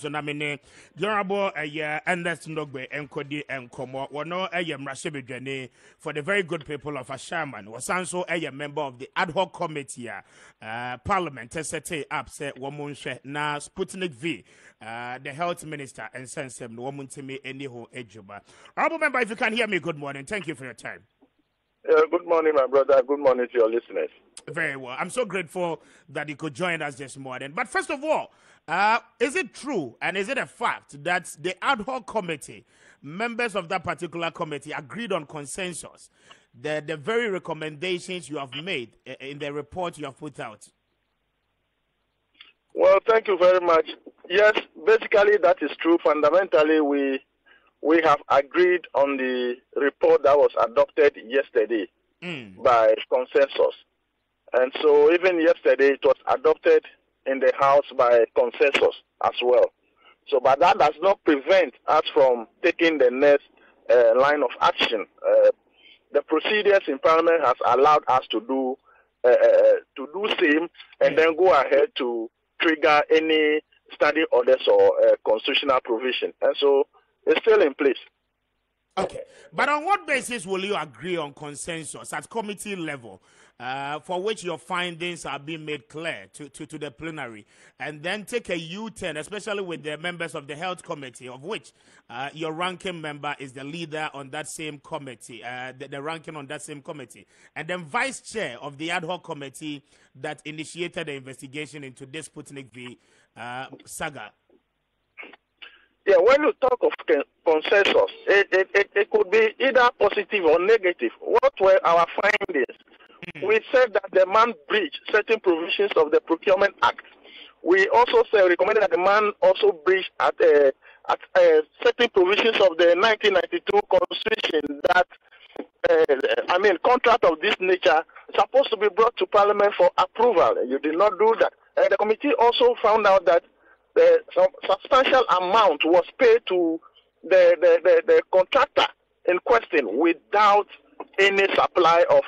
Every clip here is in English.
So namine the honorable Anderson Dogbe Enkodi Enkomo wono Mrashebedwane for the very good people of Ashaman was also a member of the ad hoc committee parliament set up say womunhwe na Sputnik V the health minister and sensem no womuntimi eniho ejuba. Honorable member, if you can hear me, good morning. Thank you for your time. Good morning, my brother. Good morning to your listeners. Very well. I'm so grateful that you could join us this morning. But first of all, is it true and is it a fact that the ad hoc committee, members of that particular committee, agreed on consensus, the very recommendations you have made in the report you have put out? Well, thank you very much. Yes, basically that is true. Fundamentally, we have agreed on the report that was adopted yesterday by consensus. And so even yesterday, it was adopted in the House by consensus as well. So, but that does not prevent us from taking the next line of action. The procedures in Parliament has allowed us to do same and then go ahead to trigger any standing orders or constitutional provision. And so it's still in place. Okay. But on what basis will you agree on consensus at committee level for which your findings are being made clear to the plenary and then take a U-turn, especially with the members of the health committee, of which your ranking member is the leader on that same committee, the ranking on that same committee, and then vice chair of the ad hoc committee that initiated the investigation into this Sputnik V saga? Yeah, when you talk of consensus, it could be either positive or negative. What were our findings? We said that the man breached certain provisions of the Procurement Act. We also recommended that the man also breached at certain provisions of the 1992 Constitution that, contract of this nature supposed to be brought to Parliament for approval. You did not do that. The committee also found out that some substantial amount was paid to the contractor in question without any supply of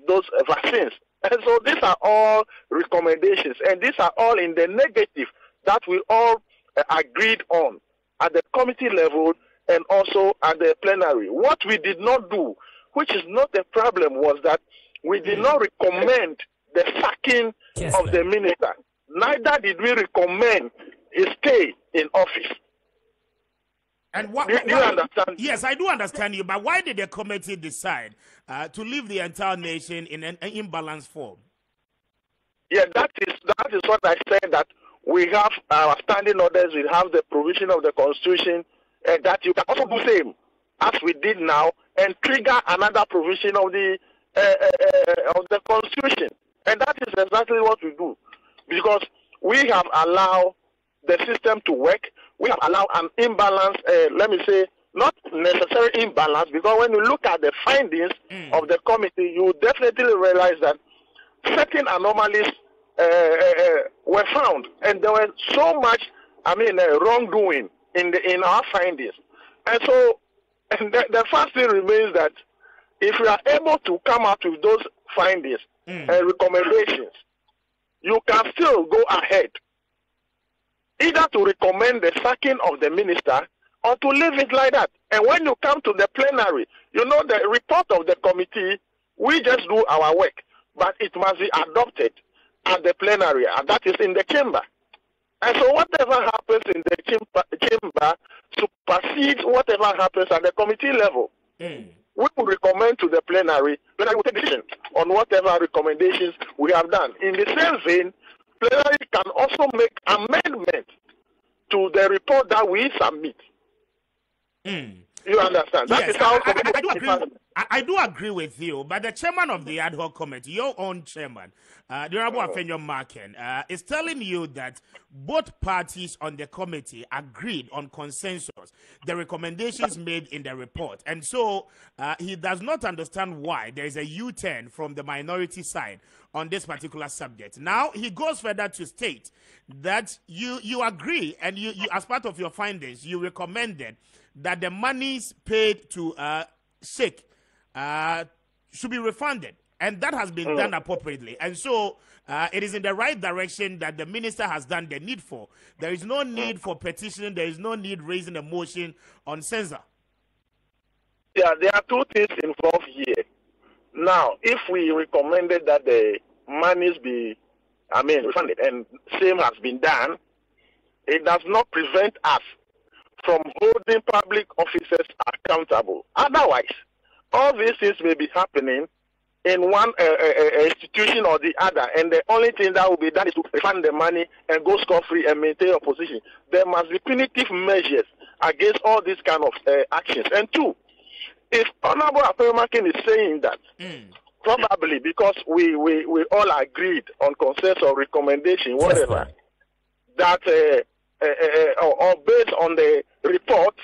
those vaccines. And so these are all recommendations, and these are all in the negative that we all agreed on at the committee level and also at the plenary. What we did not do, which is not a problem, was that we did not recommend the sacking of the minister. Neither did we recommend his stay in office. And do you understand? Yes, I do understand you, but why did the committee decide to leave the entire nation in an imbalanced form? Yeah, that is what I said, that we have our standing orders, we have the provision of the Constitution, and that you can also do the same as we did now and trigger another provision of the Constitution. And that is exactly what we do. Because we have allowed the system to work, we have allowed an imbalance, let me say, not necessarily imbalance, because when you look at the findings of the committee, you definitely realize that certain anomalies were found, and there was so much, wrongdoing in our findings. And so, the first thing remains that if we are able to come out with those findings and recommendations, you can still go ahead, either to recommend the sacking of the minister or to leave it like that. And when you come to the plenary, you know the report of the committee, we just do our work, but it must be adopted at the plenary, and that is in the chamber. And so whatever happens in the chamber supersedes whatever happens at the committee level. We will recommend to the plenary will take decision on whatever recommendations we have done. In the same vein, plenary can also make amendments to the report that we submit. You understand? That is how I do agree with you, but the chairman of the ad hoc committee, your own chairman, the Honorable Afenyo Marken, is telling you that both parties on the committee agreed on consensus, the recommendations made in the report. And so he does not understand why there is a U-turn from the minority side on this particular subject. Now, he goes further to state that you agree, and you as part of your findings, you recommended that the monies paid to Sheikh should be refunded. and that has been done appropriately. And so it is in the right direction that the minister has done the needful. There is no need for petitioning. There is no need raising a motion on censor. Yeah, there are two things involved here. Now, if we recommended that the monies be, refunded, and same has been done, it does not prevent us from holding public officers accountable. Otherwise, all these things may be happening in one institution or the other, and the only thing that will be done is to refund the money and go scot-free and maintain your position. There must be punitive measures against all these kind of actions. And two, if Honorable Aperimakin is saying that, probably because we all agreed on consensus or recommendation, whatever, that or based on the report,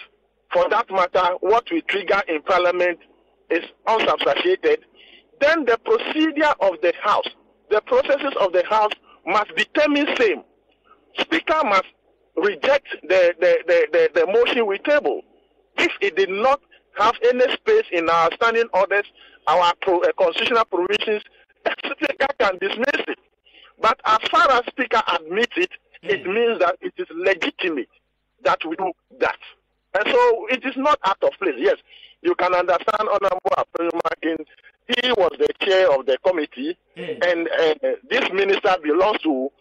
for that matter, what we trigger in Parliament is unsubstantiated, then the procedure of the House, the processes of the House must determine same. Speaker must reject the motion we table. If it did not have any space in our standing orders, our constitutional provisions, Speaker can dismiss it. But as far as Speaker admits it, it means that it is legitimate that we do that. And so it is not out of place. Yes, you can understand Honorable Aperimakin. He was the chair of the committee, and this minister belongs to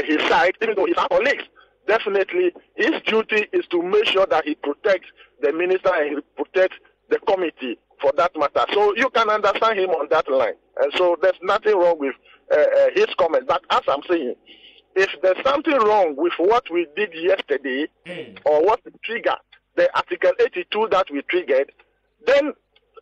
his side, even though he's our colleagues. Definitely, his duty is to make sure that he protects the minister and he protects the committee for that matter. So you can understand him on that line. And so there's nothing wrong with his comment. But as I'm saying, if there's something wrong with what we did yesterday or what we triggered, the Article 82 that we triggered, then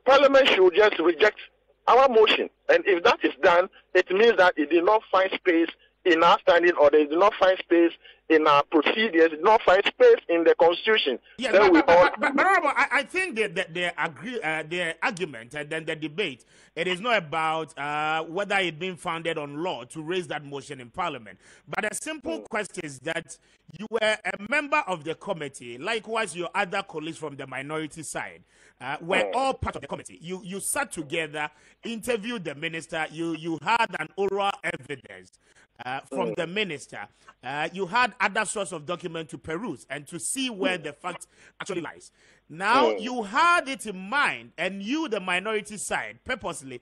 Parliament should just reject our motion. And if that is done, it means that it did not find space in our standing order, it did not find space in our procedures, it did not find space in the Constitution. Yes, but I think the argument and then the debate, it is not about whether it being founded on law to raise that motion in Parliament. But a simple question is that you were a member of the committee, likewise your other colleagues from the minority side were all part of the committee. You sat together, interviewed the minister, you had an oral evidence from the minister. You had other sorts of documents to peruse and to see where the fact actually lies. Now, you had it in mind, and you, the minority side, purposely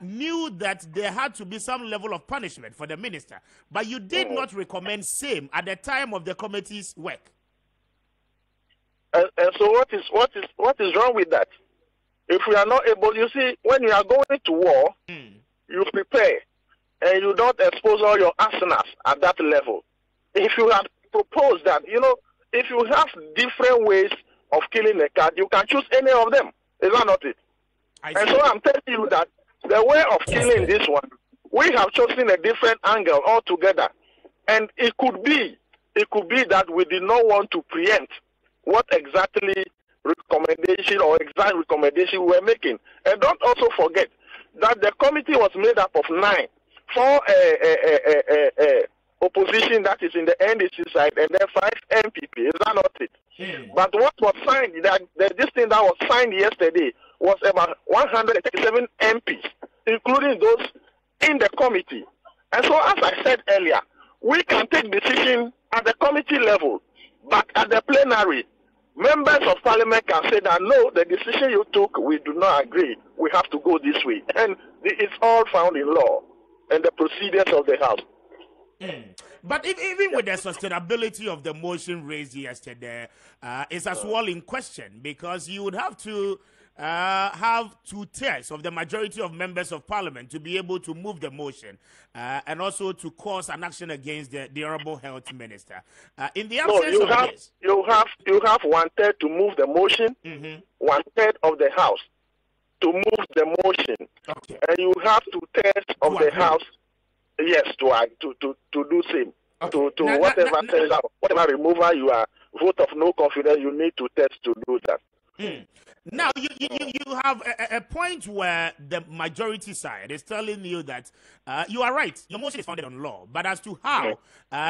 knew that there had to be some level of punishment for the minister, but you did not recommend same at the time of the committee's work. And so what is wrong with that? If we are not able, you see, when you are going to war, you prepare. And you don't expose all your arsenals at that level. If you have proposed that, if you have different ways of killing a cat, you can choose any of them. Is that not it? And so I'm telling you that the way of killing this one, we have chosen a different angle altogether. And it could be that we did not want to preempt what exactly recommendation or exact recommendation we were making. And don't also forget that the committee was made up of 9. 4 opposition that is in the NDC side, and then 5 MPP. Is that not it? But what was signed, this thing that was signed yesterday was about 137 MPs, including those in the committee. And so, as I said earlier, we can take decision at the committee level, but at the plenary, members of Parliament can say that, no, the decision you took, we do not agree. We have to go this way. And it's all found in law and the procedures of the House. But even with the sustainability of the motion raised yesterday, it's as well in question, because you would have to have 2/3 of the majority of members of Parliament to be able to move the motion and also to cause an action against the Honorable Health Minister. In the absence of this, you have 1/3 to move the motion, 1/3 of the House to move the motion, and you have 2/3 of the House, yes, to do same. To whatever removal you are, vote of no confidence, you need 2/3 to do that. Now, you have a point where the majority side is telling you that you are right, your motion is founded on law, but as to how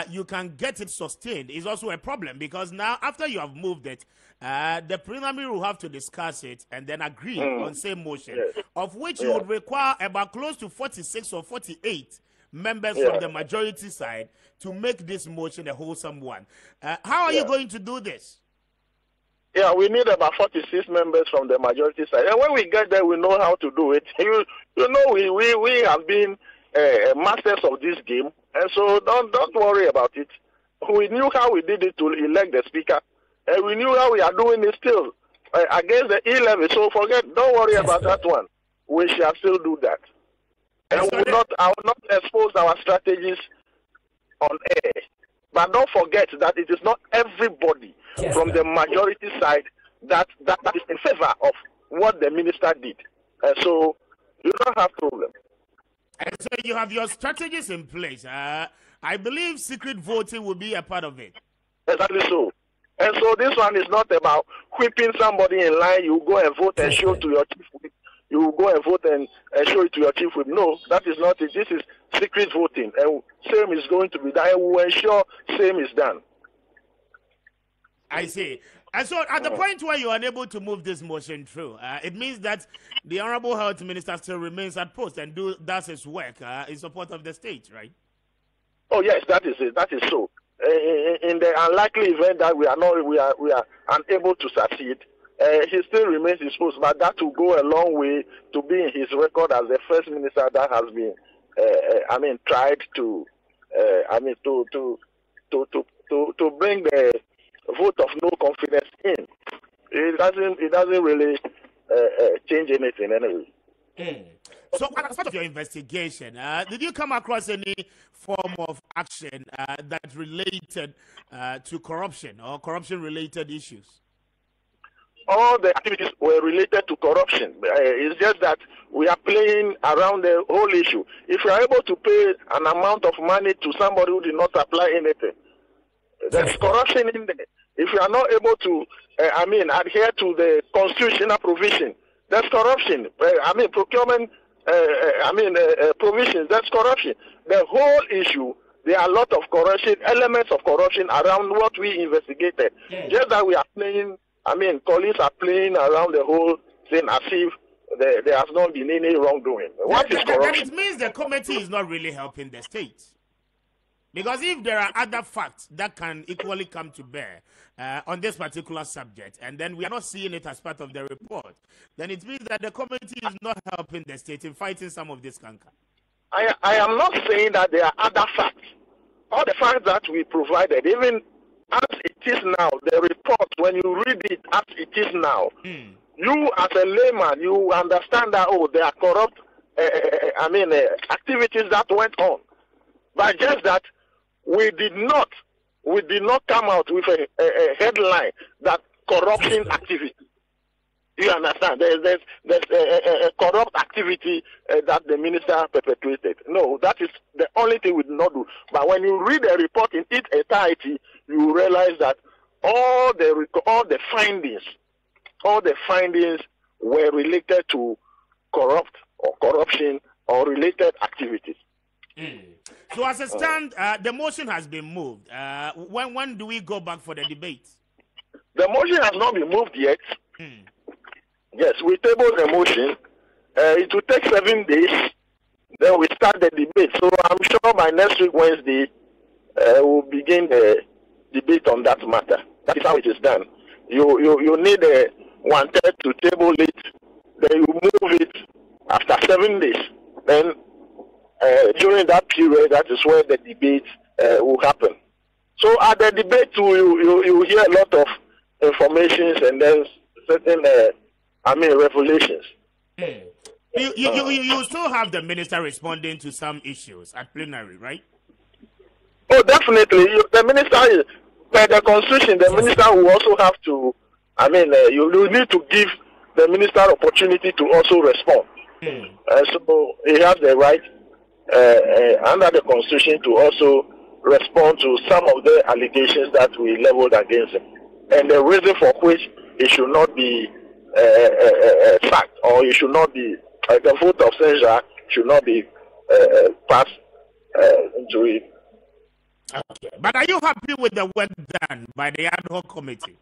you can get it sustained is also a problem, because now after you have moved it, the preliminary will have to discuss it and then agree on same motion, of which you would require about close to 46 or 48 members from the majority side to make this motion a wholesome one. How are you going to do this? Yeah, we need about 46 members from the majority side. And when we get there, we know how to do it. You know, we have been masters of this game. And so don't worry about it. We knew how we did it to elect the speaker. And we knew how we are doing it still against the E-levy. So don't worry about that one. We shall still do that. And I will not expose our strategies on air. But don't forget that it is not everybody from the majority side that is in favor of what the minister did. So you don't have problem. And so you have your strategies in place. I believe secret voting will be a part of it. Exactly so. And so this one is not about whipping somebody in line. You go and vote and show to your chief whip. You go and vote and show it to your chief whip. No, that is not it. This is secret voting. And same is going to be done. And we will ensure same is done. I see. And so at the point where you are unable to move this motion through, it means that the Honorable Health Minister still remains at post and does his work in support of the state, right? Oh, yes, that is it. That is so. In the unlikely event that we are unable to succeed, he still remains his post, but that will go a long way to be in his record as the first minister that has been, tried to, to bring the vote of no confidence in. It doesn't really change anything anyway. So, as part of your investigation, did you come across any form of action that related to corruption or corruption-related issues? All the activities were related to corruption. It's just that we are playing around the whole issue. If you are able to pay an amount of money to somebody who did not apply anything, there's corruption in there. If you are not able to, adhere to the constitutional provision, that's corruption. Procurement, provisions, that's corruption. The whole issue, there are a lot of corruption, elements of corruption around what we investigated. Just that we are playing, colleagues are playing around the whole thing as if there has not been any wrongdoing. What is corruption? That means the committee is not really helping the state. Because if there are other facts that can equally come to bear on this particular subject, and then we are not seeing it as part of the report, then it means that the committee is not helping the state in fighting some of this canker. I am not saying that there are other facts. All the facts that we provided, even as it is now, the report, when you read it as it is now, you as a layman, you understand that, there are corrupt activities that went on. But just that we did not come out with a headline that corruption activity. You understand? There's a corrupt activity that the minister perpetrated. No, that is the only thing we did not do. But when you read the report in its entirety, you realize that all the findings were related to corruption or related activities. So as it stands, the motion has been moved. When do we go back for the debate? The motion has not been moved yet. Yes, we tabled the motion. It will take 7 days. Then we start the debate. So I'm sure by next week, Wednesday, we'll begin the debate on that matter. That is how it is done. You need a 1/3 to table it. Then you move it after 7 days. Then during that period, that is where the debate will happen. So at the debate, you hear a lot of information and then certain revelations. You still have the minister responding to some issues at plenary, right? Oh, definitely. The minister, by the constitution, the minister will also have to, you need to give the minister opportunity to also respond. So he has the right under the constitution to also respond to some of the allegations that we leveled against him. And the reason for which he should not be sacked, or he should not be, the vote of censure should not be passed into it. Okay. But are you happy with the work done by the ad hoc committee?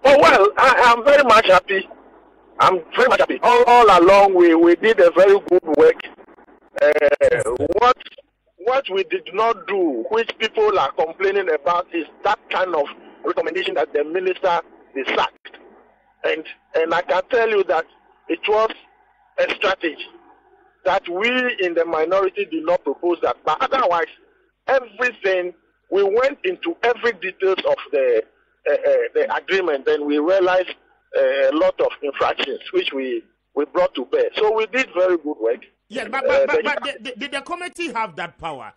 Oh, well, I am very much happy. I'm very much happy. All along, we did a very good work. What we did not do, which people are complaining about, is that kind of recommendation that the minister be sacked. And I can tell you that it was a strategy that we in the minority did not propose that. But otherwise, everything, we went into every details of the agreement, and we realized a lot of infractions which we brought to bear. So we did very good work. Yes, but did the committee have that power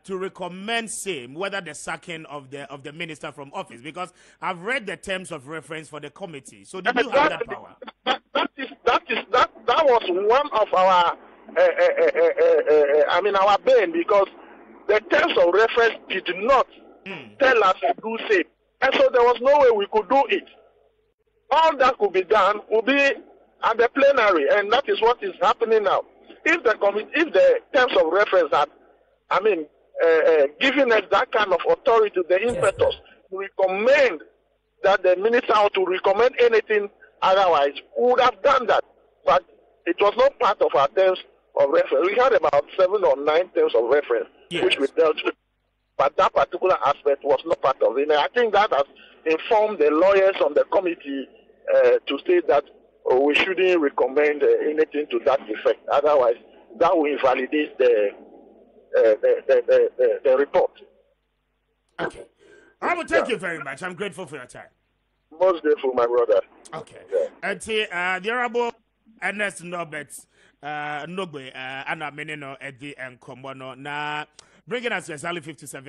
to recommend same whether the sacking of the minister from office? Because I've read the terms of reference for the committee. So did you have that power? That was one of our our bane, because the terms of reference did not tell us to do same, and so there was no way we could do it. All that could be done would be at the plenary, and that is what is happening now. If the terms of reference had, giving us that kind of authority, the impetus to recommend that the minister ought to recommend anything otherwise, we would have done that. But it was not part of our terms of reference. We had about 7 or 9 terms of reference, which we dealt with. But that particular aspect was not part of it. And I think that has informed the lawyers on the committee to say that we shouldn't recommend anything to that effect. Otherwise, that will invalidate the report. Okay. I will thank you very much. I'm grateful for your time. Most grateful, my brother. Okay. And the Honorable Ernest Norbert Nogbe, Anna Menino, Eddie and Komono, now bringing us to exactly 57.